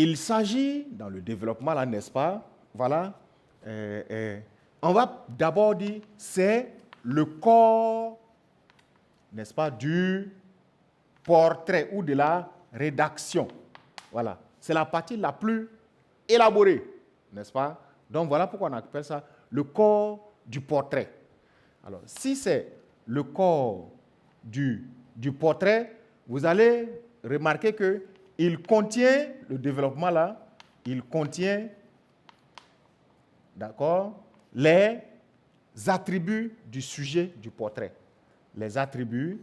il s'agit, dans le développement, là, n'est-ce pas, voilà, on va d'abord dire, c'est le corps, n'est-ce pas, du portrait ou de la rédaction. Voilà, c'est la partie la plus élaborée, n'est-ce pas? Donc voilà pourquoi on appelle ça le corps du portrait. Alors, si c'est le corps du portrait, vous allez remarquer qu'il contient, le développement là, il contient, d'accord, les attributs du sujet du portrait. Les attributs,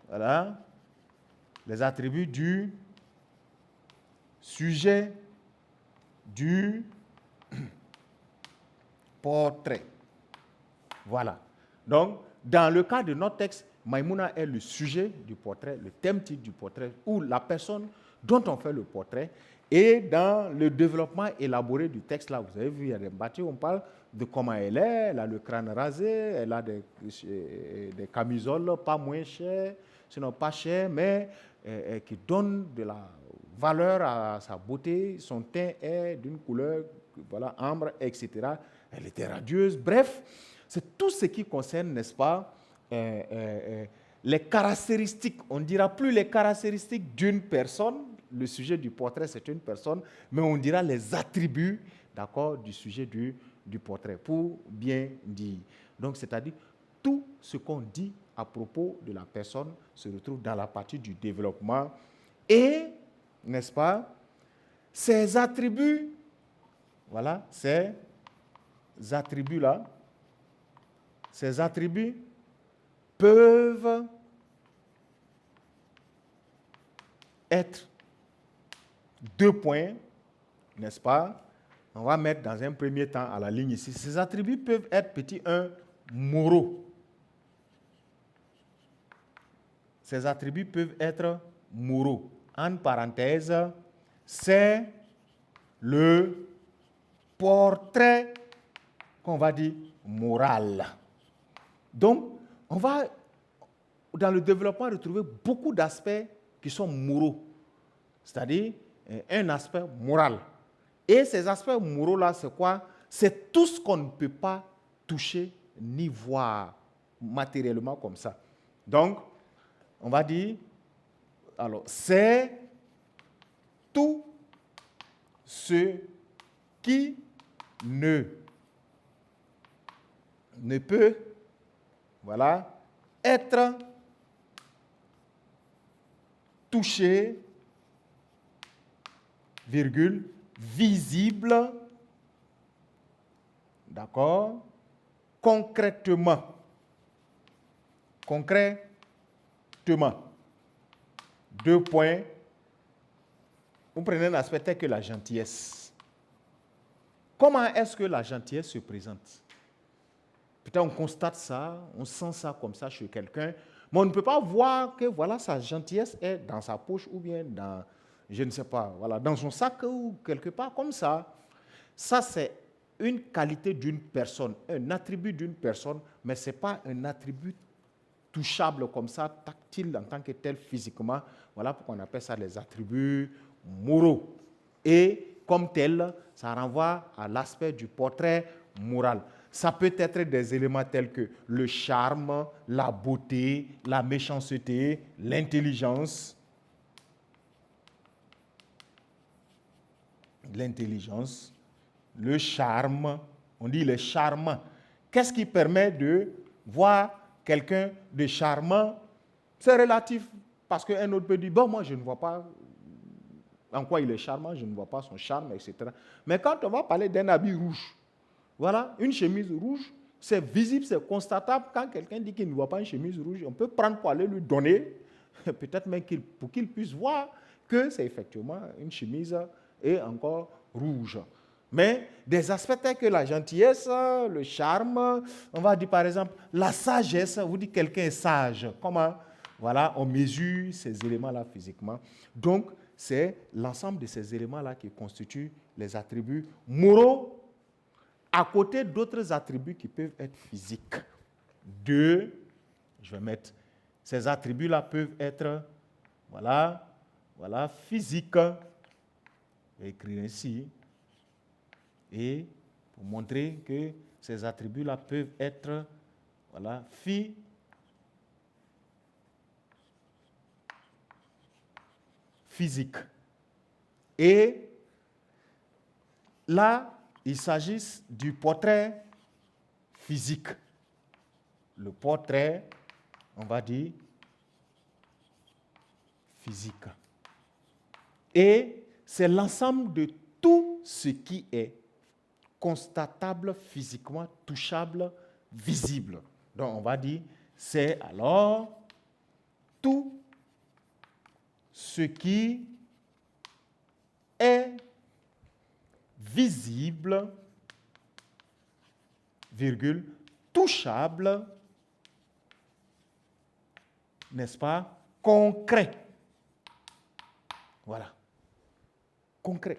voilà, les attributs du sujet du portrait. Voilà. Donc, dans le cas de notre texte, Maïmouna est le sujet du portrait, le thème titre du portrait, ou la personne dont on fait le portrait. Et dans le développement élaboré du texte, là, vous avez vu, il y a des bâtiments, on parle de comment elle est, elle a le crâne rasé, elle a des camisoles pas moins chères, sinon pas chères, mais qui donnent de la valeur à sa beauté, son teint est d'une couleur, voilà, ambre, etc. Elle était radieuse, bref, c'est tout ce qui concerne, n'est-ce pas, les caractéristiques, on ne dira plus les caractéristiques d'une personne, le sujet du portrait c'est une personne, mais on dira les attributs, d'accord, du sujet du portrait, pour bien dire. Donc, c'est-à-dire, tout ce qu'on dit à propos de la personne se retrouve dans la partie du développement et, n'est-ce pas, ces attributs, voilà, ces attributs-là, ces attributs peuvent être 2 points, n'est-ce pas? On va mettre dans un premier temps à la ligne ici. Ces attributs peuvent être, petit 1, moraux. Ces attributs peuvent être moraux. En parenthèse, c'est le portrait qu'on va dire moral. Donc, on va, dans le développement, retrouver beaucoup d'aspects qui sont moraux, c'est-à-dire un aspect moral. Et ces aspects moraux-là, c'est quoi? C'est tout ce qu'on ne peut pas toucher ni voir matériellement comme ça. Donc, on va dire, alors, c'est tout ce qui ne peut, voilà, être touché, virgule, visible, d'accord, concrètement. Concrètement. 2 points. Vous prenez un aspect tel que la gentillesse. Comment est-ce que la gentillesse se présente? Peut-être on constate ça, on sent ça comme ça chez quelqu'un, mais on ne peut pas voir que voilà, sa gentillesse est dans sa poche ou bien dans, je ne sais pas, voilà, dans son sac ou quelque part comme ça. Ça, c'est une qualité d'une personne, un attribut d'une personne, mais ce n'est pas un attribut touchable comme ça, tactile en tant que tel physiquement. Voilà pourquoi on appelle ça les attributs moraux. Et comme tel, ça renvoie à l'aspect du portrait moral. Ça peut être des éléments tels que le charme, la beauté, la méchanceté, l'intelligence. L'intelligence, le charme, on dit le charmant. Qu'est-ce qui permet de voir quelqu'un de charmant? C'est relatif, parce qu'un autre peut dire, bon, moi je ne vois pas en quoi il est charmant, je ne vois pas son charme, etc. Mais quand on va parler d'un habit rouge, voilà, une chemise rouge, c'est visible, c'est constatable. Quand quelqu'un dit qu'il ne voit pas une chemise rouge, on peut prendre pour aller lui donner, peut-être même pour qu'il puisse voir que c'est effectivement une chemise et encore rouge. Mais des aspects tels que la gentillesse, le charme, on va dire par exemple la sagesse, vous dites quelqu'un est sage. Comment? Voilà, on mesure ces éléments-là physiquement. Donc, c'est l'ensemble de ces éléments-là qui constituent les attributs moraux à côté d'autres attributs qui peuvent être physiques. Je vais mettre, ces attributs-là peuvent être, voilà, voilà, physique. Je vais écrire ainsi. Et pour montrer que ces attributs-là peuvent être, voilà, physique. Et là, il s'agit du portrait physique. Le portrait, on va dire, physique. Et c'est l'ensemble de tout ce qui est constatable physiquement, touchable, visible. Donc on va dire, c'est alors tout ce qui est visible, virgule, touchable, n'est-ce pas, concret. Voilà. Concret.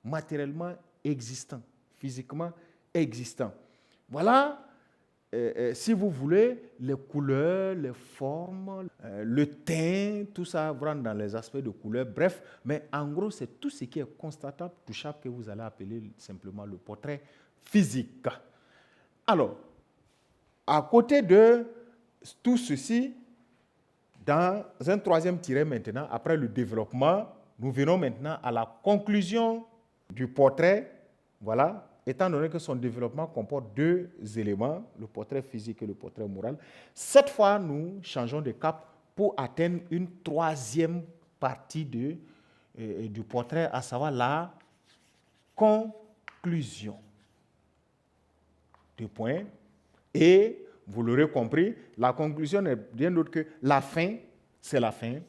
Matériellement existant. Physiquement existant. Voilà, si vous voulez, les couleurs, les formes, le teint, tout ça rentre dans les aspects de couleur. Bref, mais en gros, c'est tout ce qui est constatable, touchable, que vous allez appeler simplement le portrait physique. Alors, à côté de tout ceci, dans un troisième tiret maintenant, après le développement, nous venons maintenant à la conclusion du portrait. Voilà, étant donné que son développement comporte deux éléments, le portrait physique et le portrait moral. Cette fois, nous changeons de cap pour atteindre une troisième partie du portrait, à savoir la conclusion. Deux points. Et, vous l'aurez compris, la conclusion n'est rien d'autre que la fin, c'est la fin.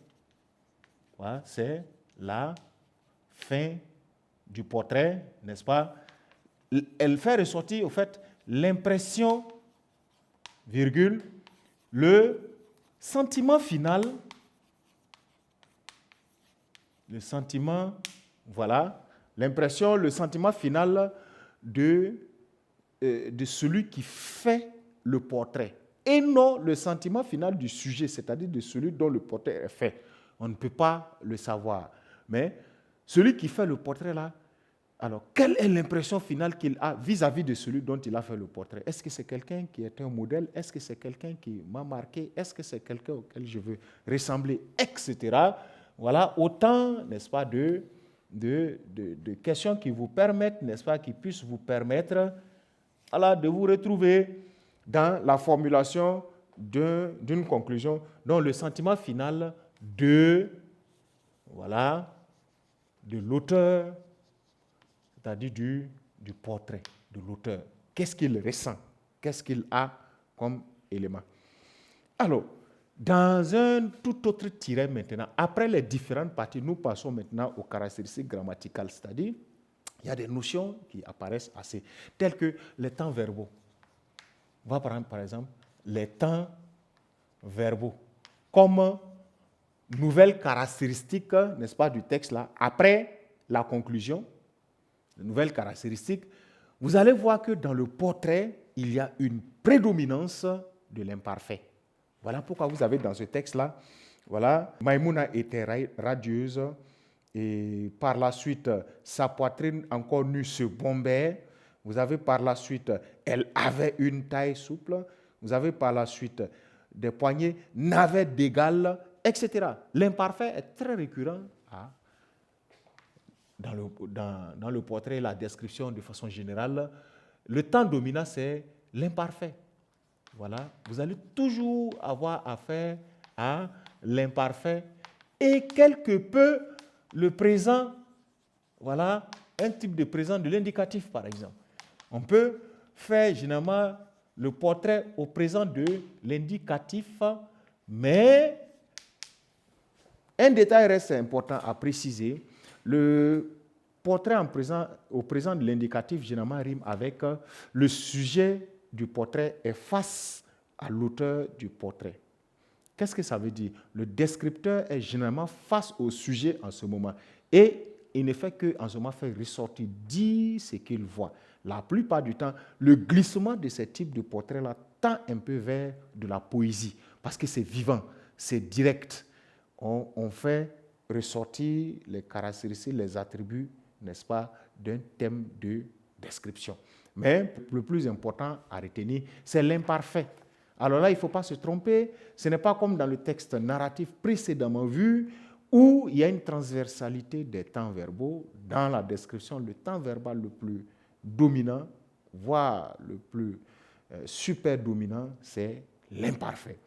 Voilà, c'est la fin du portrait, n'est-ce pas? Elle fait ressortir, au fait, l'impression, virgule, le sentiment final, le sentiment, voilà, l'impression, le sentiment final de celui qui fait le portrait, et non le sentiment final du sujet, c'est-à-dire de celui dont le portrait est fait. On ne peut pas le savoir. Mais celui qui fait le portrait là, alors quelle est l'impression finale qu'il a vis-à-vis de celui dont il a fait le portrait? Est-ce que c'est quelqu'un qui est un modèle? Est-ce que c'est quelqu'un qui m'a marqué? Est-ce que c'est quelqu'un auquel je veux ressembler? Etc. Voilà, autant, n'est-ce pas, de questions qui vous permettent, n'est-ce pas, qui puissent vous permettre, voilà, de vous retrouver dans la formulation d'une conclusion dont le sentiment final voilà, de l'auteur, c'est-à-dire du portrait de l'auteur. Qu'est-ce qu'il ressent? Qu'est-ce qu'il a comme élément? Alors, dans un tout autre tiret maintenant, après les différentes parties, nous passons maintenant aux caractéristiques grammaticales, c'est-à-dire, il y a des notions qui apparaissent assez, telles que les temps verbaux. On va prendre par exemple les temps verbaux comme nouvelle caractéristique, n'est-ce pas, du texte là, après la conclusion, de nouvelles caractéristiques, vous allez voir que dans le portrait, il y a une prédominance de l'imparfait. Voilà pourquoi vous avez dans ce texte-là, voilà, Maïmouna était radieuse et par la suite, sa poitrine encore nue se bombait. Vous avez par la suite, elle avait une taille souple. Vous avez par la suite, des poignets n'avaient d'égal, etc. L'imparfait est très récurrent dans le portrait, la description de façon générale. Le temps dominant, c'est l'imparfait. Voilà, vous allez toujours avoir affaire à l'imparfait et quelque peu le présent, voilà, un type de présent de l'indicatif par exemple. On peut faire généralement le portrait au présent de l'indicatif, mais un détail reste important à préciser. Le portrait au présent de l'indicatif généralement rime avec le sujet du portrait est face à l'auteur du portrait. Qu'est-ce que ça veut dire? Le descripteur est généralement face au sujet en ce moment. Et il ne fait qu'en ce moment faire ressortir, dire ce qu'il voit. La plupart du temps, le glissement de ce type de portrait-là tend un peu vers de la poésie, parce que c'est vivant, c'est direct. On fait ressortir les caractéristiques, les attributs, n'est-ce pas, d'un thème de description. Mais le plus important à retenir, c'est l'imparfait. Alors là, il ne faut pas se tromper. Ce n'est pas comme dans le texte narratif précédemment vu, où il y a une transversalité des temps verbaux. Dans la description, le temps verbal le plus dominant, voire le plus super dominant, c'est l'imparfait.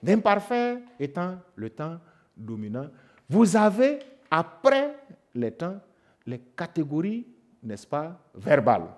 L'imparfait étant le temps dominant. Vous avez, après les temps, les catégories, n'est-ce pas, verbales.